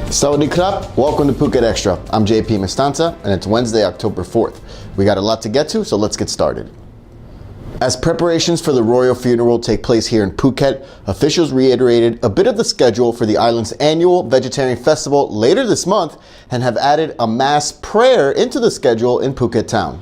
Sawadee krap, welcome to Phuket Extra. I'm JP Mestanza and it's Wednesday, October 4th. We got a lot to get to, so let's get started. As preparations for the royal funeral take place here in Phuket, officials reiterated a bit of the schedule for the island's annual vegetarian festival later this month and have added a mass prayer into the schedule in Phuket town.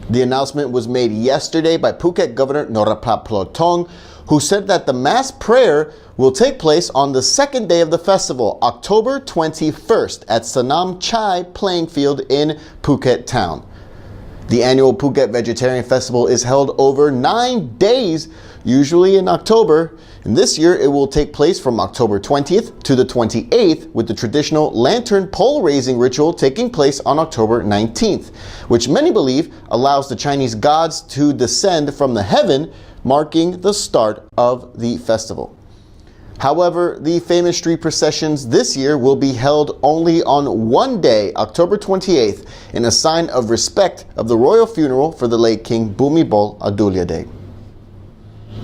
The announcement was made yesterday by Phuket Governor Norapap Plotong, who said that the mass prayer will take place on the second day of the festival, October 21st, at Sanam Chai playing field in Phuket town. The annual Phuket Vegetarian Festival is held over 9 days, usually in October, and this year it will take place from October 20th to the 28th, with the traditional lantern pole raising ritual taking place on October 19th, which many believe allows the Chinese gods to descend from the heaven, marking the start of the festival. However, the famous street processions this year will be held only on one day, October 28th, in a sign of respect of the royal funeral for the late King Bhumibol Adulyadej.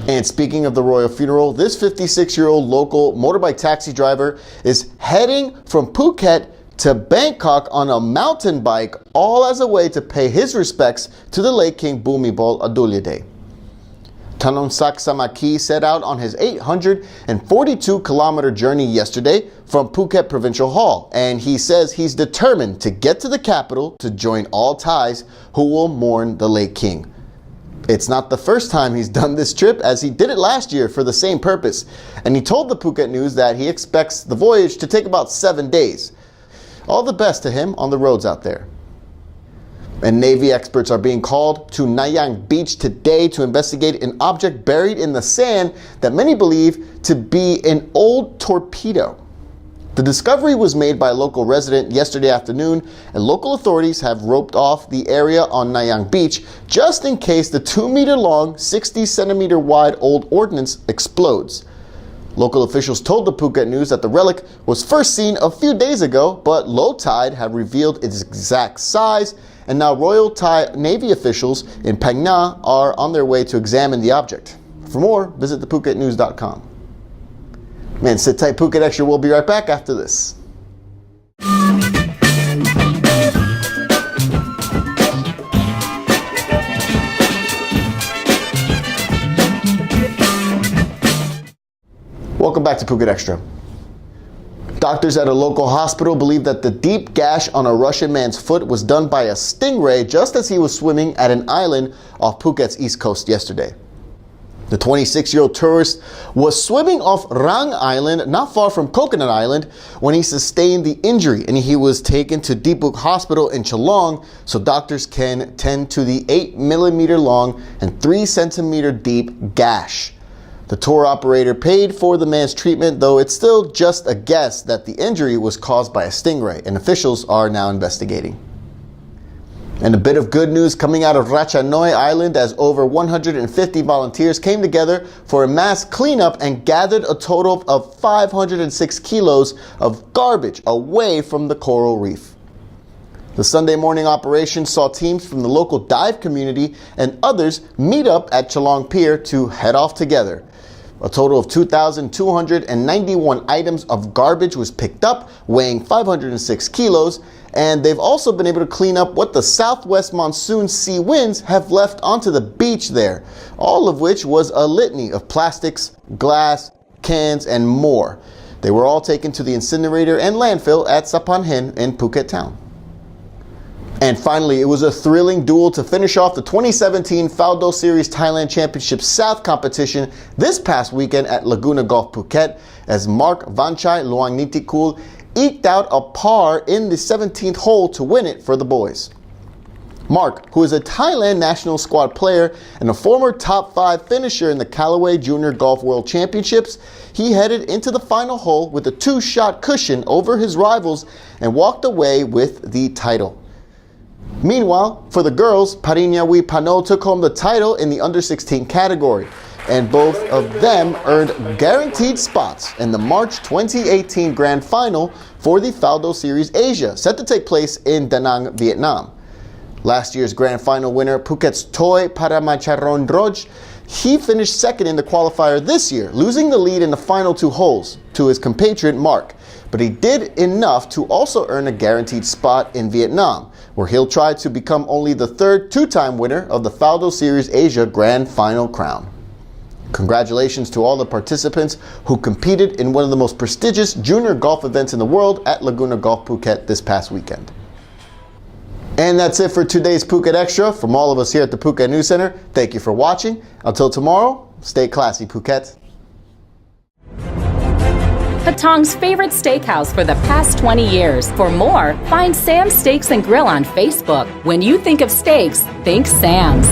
And speaking of the royal funeral, this 56-year-old local motorbike taxi driver is heading from Phuket to Bangkok on a mountain bike, all as a way to pay his respects to the late King Bhumibol Adulyadej. Tanonsak Samaki set out on his 842-kilometer journey yesterday from Phuket Provincial Hall, and he says he's determined to get to the capital to join all Thais who will mourn the late king. It's not the first time he's done this trip, as he did it last year for the same purpose, and he told the Phuket News that he expects the voyage to take about 7 days. All the best to him on the roads out there. And Navy experts are being called to Nayang Beach today to investigate an object buried in the sand that many believe to be an old torpedo. The discovery was made by a local resident yesterday afternoon, and local authorities have roped off the area on Nayang Beach just in case the 2-meter-long, 60-centimeter-wide old ordnance explodes. Local officials told the Phuket News that the relic was first seen a few days ago, but low tide had revealed its exact size, and now Royal Thai Navy officials in Phang Nga are on their way to examine the object. For more, visit thephuketnews.com. Man, sit tight, Phuket Extra. We'll be right back after this. Welcome back to Phuket Extra. Doctors at a local hospital believe that the deep gash on a Russian man's foot was done by a stingray just as he was swimming at an island off Phuket's east coast yesterday. The 26-year-old tourist was swimming off Rang Island, not far from Coconut Island, when he sustained the injury, and he was taken to Deepuk Hospital in Chalong so doctors can tend to the 8-millimeter long and 3-centimeter deep gash. The tour operator paid for the man's treatment, though it's still just a guess that the injury was caused by a stingray, and officials are now investigating. And a bit of good news coming out of Ratchanoi Island, as over 150 volunteers came together for a mass cleanup and gathered a total of 506 kilos of garbage away from the coral reef. The Sunday morning operation saw teams from the local dive community and others meet up at Chalong Pier to head off together. A total of 2,291 items of garbage was picked up, weighing 506 kilos, and they've also been able to clean up what the southwest monsoon sea winds have left onto the beach there, all of which was a litany of plastics, glass, cans, and more. They were all taken to the incinerator and landfill at Sapanhen in Phuket town. And finally, it was a thrilling duel to finish off the 2017 Faldo Series Thailand Championship South competition this past weekend at Laguna Golf Phuket, as Mark Vanchai Luangnitikul eked out a par in the 17th hole to win it for the boys. Mark, who is a Thailand national squad player and a former top 5 finisher in the Callaway Junior Golf World Championships, he headed into the final hole with a 2-shot cushion over his rivals and walked away with the title. Meanwhile, for the girls, Parinyawi Pano took home the title in the under-16 category, and both of them earned guaranteed spots in the March 2018 Grand Final for the Faldo Series Asia, set to take place in Da Nang, Vietnam. Last year's Grand Final winner, Phuket's Toi Paramacharondroj, He finished second in the qualifier this year, losing the lead in the final 2 holes to his compatriot Mark. But he did enough to also earn a guaranteed spot in Vietnam, where he'll try to become only the third 2-time winner of the Faldo Series Asia Grand Final crown. Congratulations to all the participants who competed in one of the most prestigious junior golf events in the world at Laguna Golf Phuket this past weekend. And that's it for today's Phuket Extra. From all of us here at the Phuket News Center, thank you for watching. Until tomorrow, stay classy, Phuket. Patong's favorite steakhouse for the past 20 years. For more, find Sam's Steaks and Grill on Facebook. When you think of steaks, think Sam's.